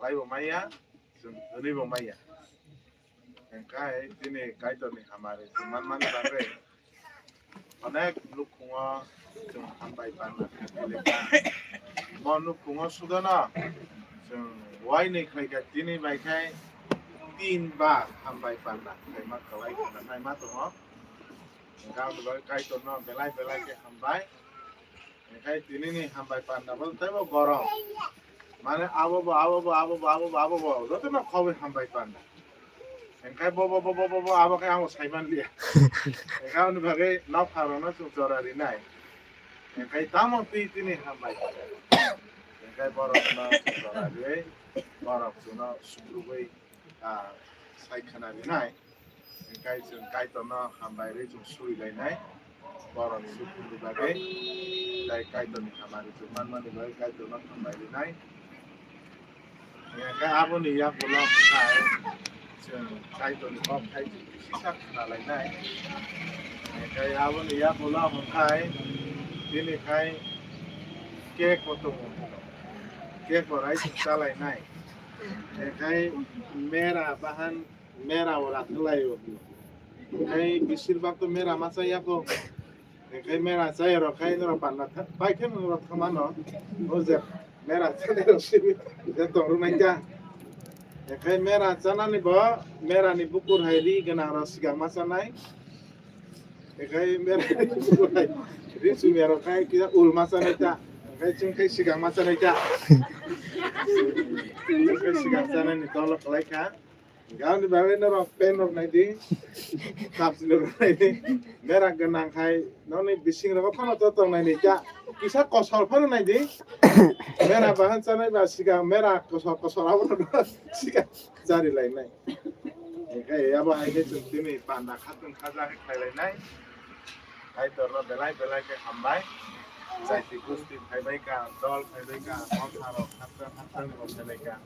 baik bomaya, ini bomaya. Engkai ini kaitan ni hamari, man bagai. Anak nukunga, hambai panas. Mau nukunga sudah na, why ni kai ini baik kai 3 bar hambai panas. Kai mat kawai kana nai mat tu ho. Engkau tu kaitan na belai ke hambai. Engkai ini ni hambai panas. Bal tapi gorong. Mana abo, itu nak kau hambai panas. Engkai bobo abo kai amo saiban dia. Engkau ni bagai nak harana sumsara rinai. Engkai tamu pi ini hambai. Engkai borok na sumsara dia, borok na sumrubai sai khana rinai. Engkai kaitan na hambai re suri lainai. Borok sumru bagai. Dai kaitan ni hamari man bagai kaitan na hambai rinai. Engkai abo ni ya pulang kai. Kaitan ni kau kai sisak na lainai. Engkai abo ni ya pulang kai. Ini kai kek potong, kek orang susah lainai. Kai merah bahan merah orang lain. Kai bisir waktu merah masa ya ko. Kai merah saya orang kai orang panat. Baik kan orang kemana? Ozer merah saya orang sini. Dia turun aja. Kai merah sana ni bawa merah ni bukur hari kena rasikan masa naik. Kai merah ni bukur hari. Jadi sumber kai kita ul masa naik. Kai sigang masa naik. Kai sigang sana ni tolak lagi kan. Gaun di bawah ni orang pen orang naik. Kaps orang naik. Merah genang kai. Noni bising orang apa nak tahu naik. Kisah kosol pun naik. Merah bahan sana ni sigang merah kosol apa nak sigang cari lain naik. Kai apa ini cuma ni pandak hatun khazah kai lain naik. Hai terus belai ke hambai, saya tikus tim hai baika, dol hai baika, mangkaro, hatang belai ka.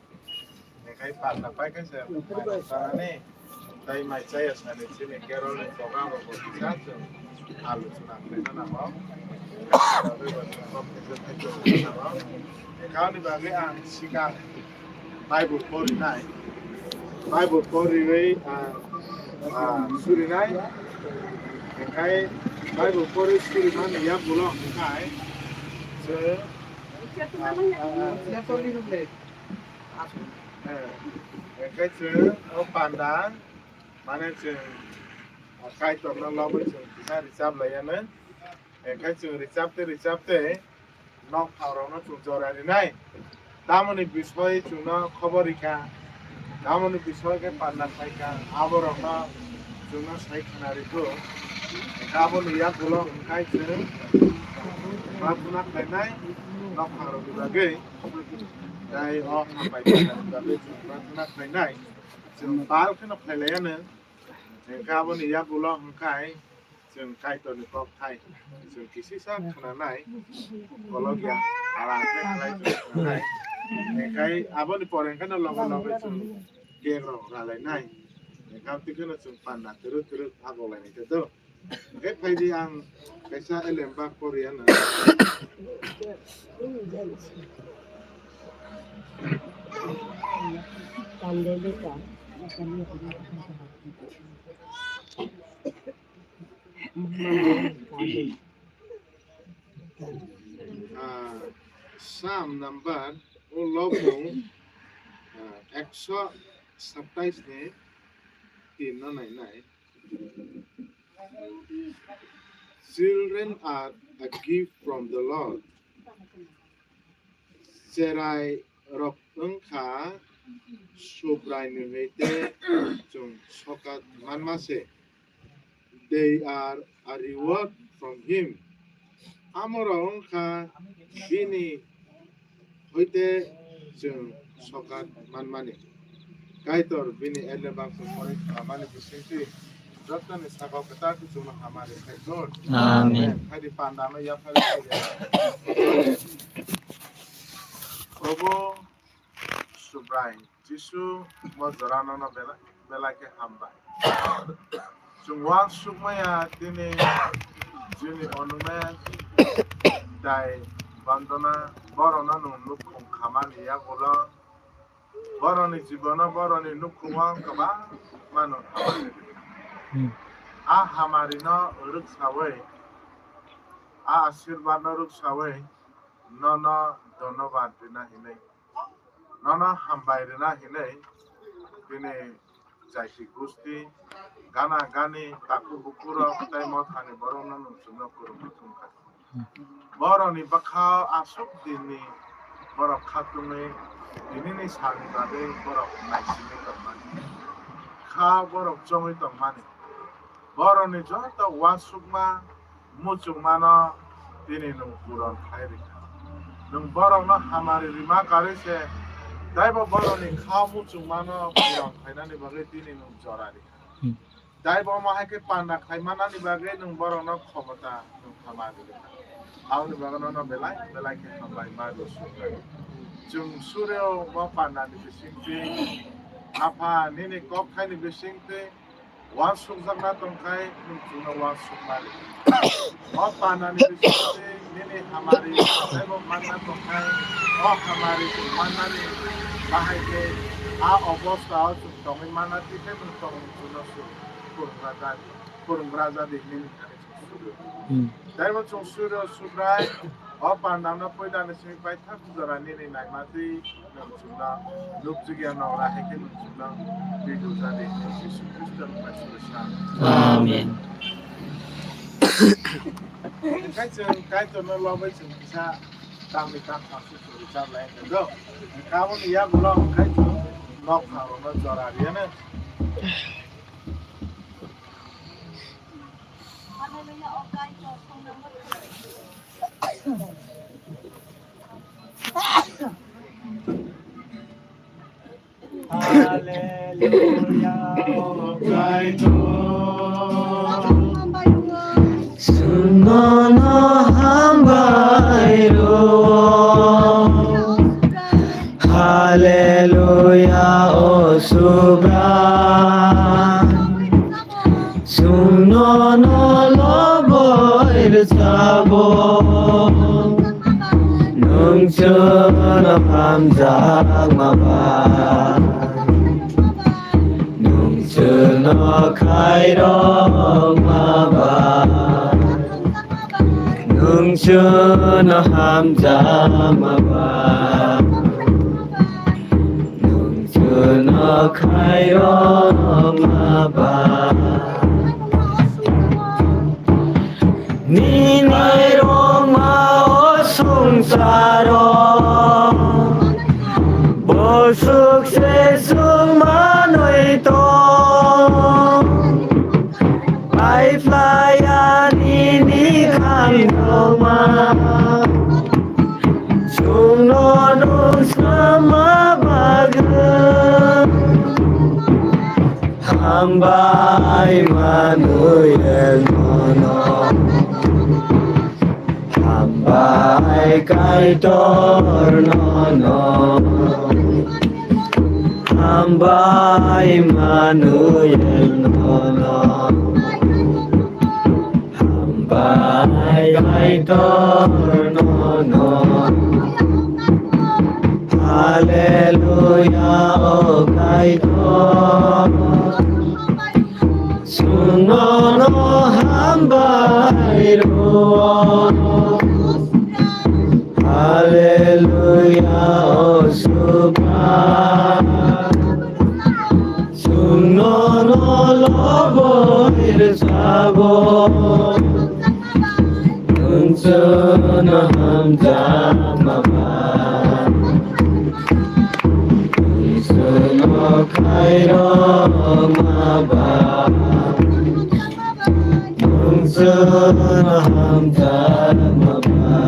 Hai pandak baik kan saya, sana ni, saya mai saya sana sini kerol ni program berbuat alu sunang kita nama. Kalau ni bagi sikap Bible story nai, Bible story ni suri nai. Kai Bible story suri mana ya pulang kai. Ya story tu boleh. Kai pandan mana kai tu orang lawan kita risap layanan. Kai risap te nak orang nak cuma ni nai. Tamu ni bisway cuma khabar ikan. Tamu ni bisway ke pandan kai kan. Abo orang cuma saya kenal itu. Kamu lihat pulau kai sini, batunak lainai, nak harus dibagi. Dari sampai dibagi batunak lainai. Sempal kan nak lainnya. Kamu lihat pulau kai, kai tu ni kau kai. Kisi sah kena naik. Kalau dia alatnya kai tu naik. Kai apa ni poreng kan lawan itu kero lainai. Kamu tu kan sempat terus apa lain itu tu. Cái phải đi ăn cái sao em làm bác Korean à? Psalm number ulobong 127 ne 3 na 9. Children are a gift from the Lord. Serai rok engka sobrai nuhete jung sokat manmase. They are a reward from Him. Amora engka bini hoite jung sokat manmane. Kaitor bini elebang sumori amane bisisi. Ratan isabab kata tu cuma hamari kaitor. Amin. Hari pandama ya hari. Obo subrai. Jisu mo zorana na bela ke hamba. Sungwang sumaya tini juni onume dai bandona borona nunuk khamali ya bola boroni jibona boroni nukrunga kaba mano hamari a hamari no ruk sawe a ashirwad no ruk sawe no donobad dina hinai no hambai dina hinai dine jaiti gusti gana gani taku bukuro tai mo khani borona no suno kuro mutunka boroni bakha asuk dini borok khatungi dinini sani bade borok naisini tongmani kha borok chongi tongmani boroni joto wasukma muchungma no dini nung puron khairi nung borok no hamari rima kare se daibo boroni kha muchungma no puron khainani bage dini nung jorari daibo mahake panda khaimana ni bage nung borok no khomata nung hamari Auni bagano no belai ke hambai madu sukai chung suryo mo panda ni bisingti apa nini kok khai ni bisingti wan suk zakna tong khai nung tuna wan suk mari mo panda ni bisingti nini hamari daibo manna tong khai o hamari manna ni bahai ke a obosta chung tongi manna ti ke nung tong tuna su kurung raja di nini kani suryo Daibo chung suryo subrai o pandam na poida na simi pai thak jara nini nai mati nung chuna luk jigya na ora heke nung chuna bidu jade Yesu Kristo na surya Amen. kai chung no lo bai chung sa tam ni tam su su cha lai do ka mo ni ya gulo kai chung nok kha ro no jara ri na Sunono hambairo Hallelujah o subra Sunono loboir sabo Nungchono hamjang maba Nungchono kairong maba Nungchono hamjang maba Nungchono kairong maba Ninirong mao sungsaro Bosuk sesung manoy to Pai flyan ini kandoma Sumnonung sama baga Hambai manuel mono Hambai kaitor nono Hambai manuel nono Hambai kaitor nono Hallelujah o kaitor Sunono hambai ro Hallelujah o subha Sunono loboir sabo Nungchono hamjang maba Nungchono kairong maba Nungchono hamjang maba